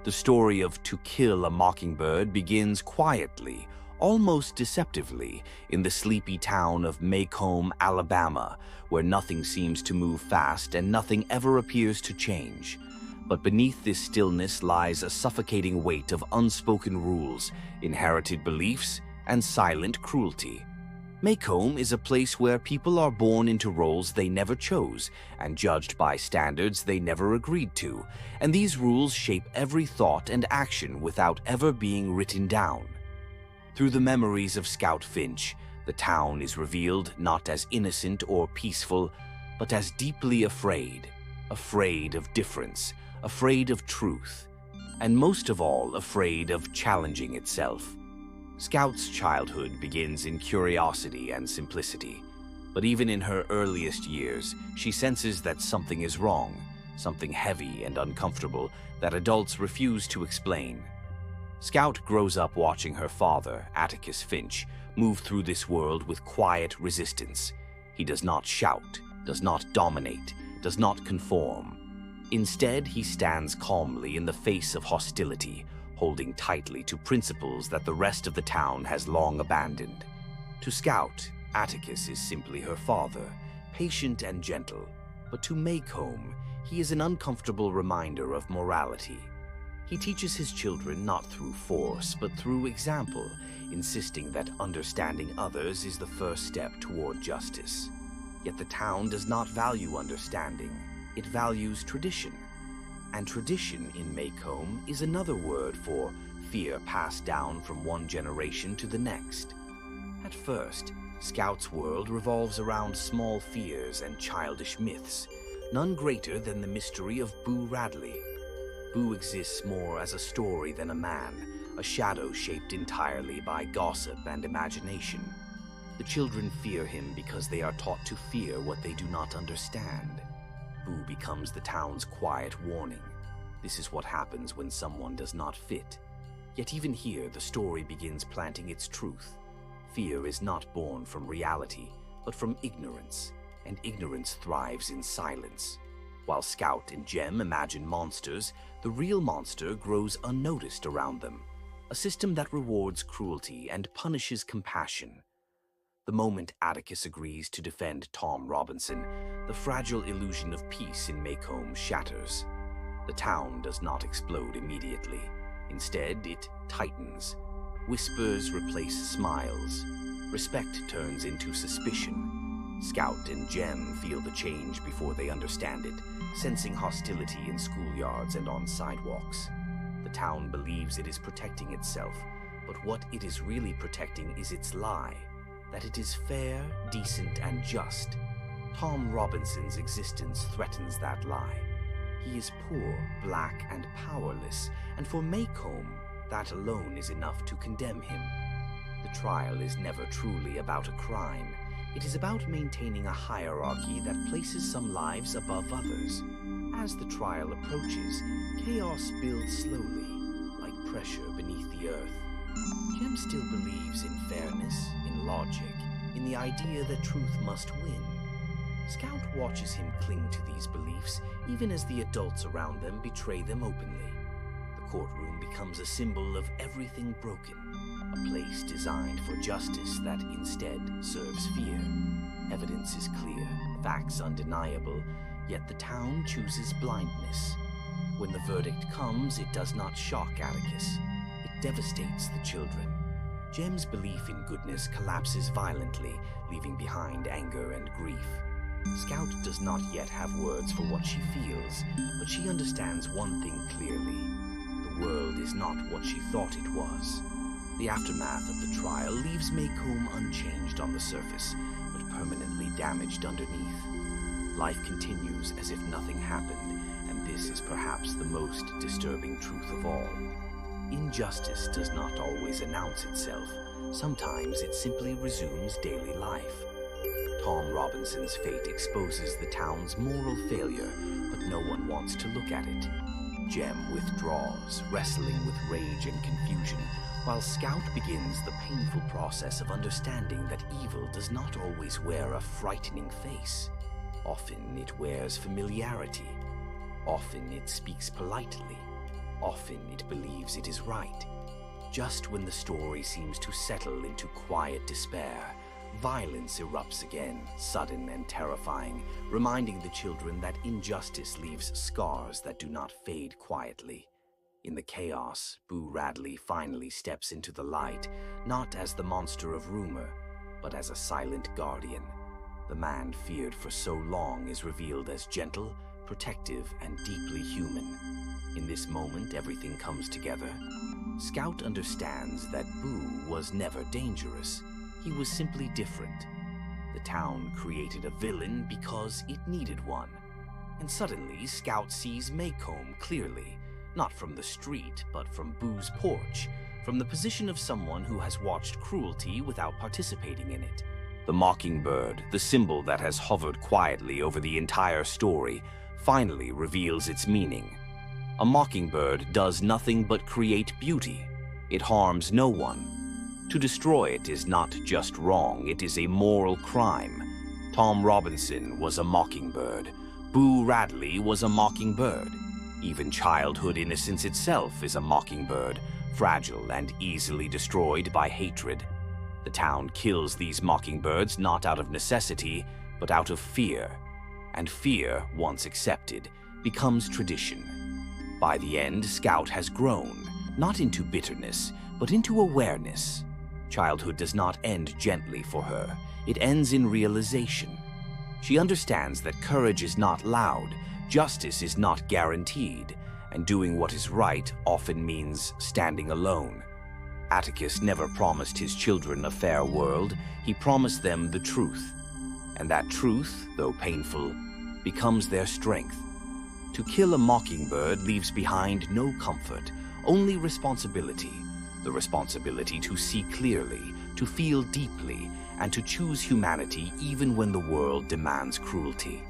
The story of To Kill a Mockingbird begins quietly, almost deceptively, in the sleepy town of Macomb, Alabama, where nothing seems to move fast and nothing ever appears to change. But beneath this stillness lies a suffocating weight of unspoken rules, inherited beliefs, and silent cruelty. Macomb is a place where people are born into roles they never chose and judged by standards they never agreed to, and these rules shape every thought and action without ever being written down. Through the memories of Scout Finch, the town is revealed not as innocent or peaceful, but as deeply afraid of difference, afraid of truth, and most of all, afraid of challenging itself. Scout's childhood begins in curiosity and simplicity, but even in her earliest years, she senses that something is wrong, something heavy and uncomfortable that adults refuse to explain. Scout grows up watching her father, Atticus Finch, move through this world with quiet resistance. He does not shout, does not dominate, does not conform. Instead, he stands calmly in the face of hostility, holding tightly to principles that the rest of the town has long abandoned. To Scout, Atticus is simply her father, patient and gentle, but to Macomb, he is an uncomfortable reminder of morality. He teaches his children not through force, but through example, insisting that understanding others is the first step toward justice. Yet the town does not value understanding, it values tradition. And tradition in Macomb is another word for fear passed down from one generation to the next. At first, Scout's world revolves around small fears and childish myths, none greater than the mystery of Boo Radley. Boo exists more as a story than a man, a shadow shaped entirely by gossip and imagination. The children fear him because they are taught to fear what they do not understand. Boo becomes the town's quiet warning. This is what happens when someone does not fit. Yet even here, the story begins planting its truth. Fear is not born from reality, but from ignorance, and ignorance thrives in silence. While Scout and Jem imagine monsters, the real monster grows unnoticed around them, a system that rewards cruelty and punishes compassion. The moment Atticus agrees to defend Tom Robinson, the fragile illusion of peace in Macomb shatters. The town does not explode immediately. Instead, it tightens. Whispers replace smiles. Respect turns into suspicion. Scout and Jem feel the change before they understand it, sensing hostility in schoolyards and on sidewalks. The town believes it is protecting itself, but what it is really protecting is its lie. That it is fair, decent, and just. Tom Robinson's existence threatens that lie. He is poor, black, and powerless, and for Macomb, that alone is enough to condemn him. The trial is never truly about a crime. It is about maintaining a hierarchy that places some lives above others. As the trial approaches, chaos builds slowly, like pressure beneath the earth. Jem still believes in fairness, in logic, in the idea that truth must win. Scout watches him cling to these beliefs, even as the adults around them betray them openly. The courtroom becomes a symbol of everything broken, a place designed for justice that instead serves fear. Evidence is clear, facts undeniable, yet the town chooses blindness. When the verdict comes, it does not shock Atticus. It devastates the children. Jem's belief in goodness collapses violently, leaving behind anger and grief. Scout does not yet have words for what she feels, but she understands one thing clearly. The world is not what she thought it was. The aftermath of the trial leaves Macomb unchanged on the surface, but permanently damaged underneath. Life continues as if nothing happened, and this is perhaps the most disturbing truth of all. Injustice does not always announce itself. Sometimes it simply resumes daily life. Tom Robinson's fate exposes the town's moral failure, but no one wants to look at it. Jem withdraws, wrestling with rage and confusion, while Scout begins the painful process of understanding that evil does not always wear a frightening face. Often it wears familiarity. Often it speaks politely. often it believes it is right. Just when the story seems to settle into quiet despair, violence erupts again, sudden and terrifying, reminding the children that injustice leaves scars that do not fade quietly. In the chaos, Boo Radley finally steps into the light, not as the monster of rumor, but as a silent guardian. The man feared for so long is revealed as gentle, protective, and deeply human. In this moment, everything comes together. Scout understands that Boo was never dangerous. He was simply different. The town created a villain because it needed one. And suddenly, Scout sees Maycomb clearly, not from the street, but from Boo's porch, from the position of someone who has watched cruelty without participating in it. The Mockingbird, the symbol that has hovered quietly over the entire story, finally reveals its meaning. A mockingbird does nothing but create beauty. It harms no one. To destroy it is not just wrong, it is a moral crime. Tom Robinson was a mockingbird. Boo Radley was a mockingbird. Even childhood innocence itself is a mockingbird, fragile and easily destroyed by hatred. The town kills these mockingbirds not out of necessity, but out of fear. And fear, once accepted, becomes tradition. By the end, Scout has grown, not into bitterness, but into awareness. Childhood does not end gently for her. It ends in realization. She understands that courage is not loud, justice is not guaranteed, and doing what is right often means standing alone. Atticus never promised his children a fair world. He promised them the truth. And that truth, though painful, becomes their strength. To kill a mockingbird leaves behind no comfort, only responsibility. The responsibility to see clearly, to feel deeply, and to choose humanity even when the world demands cruelty.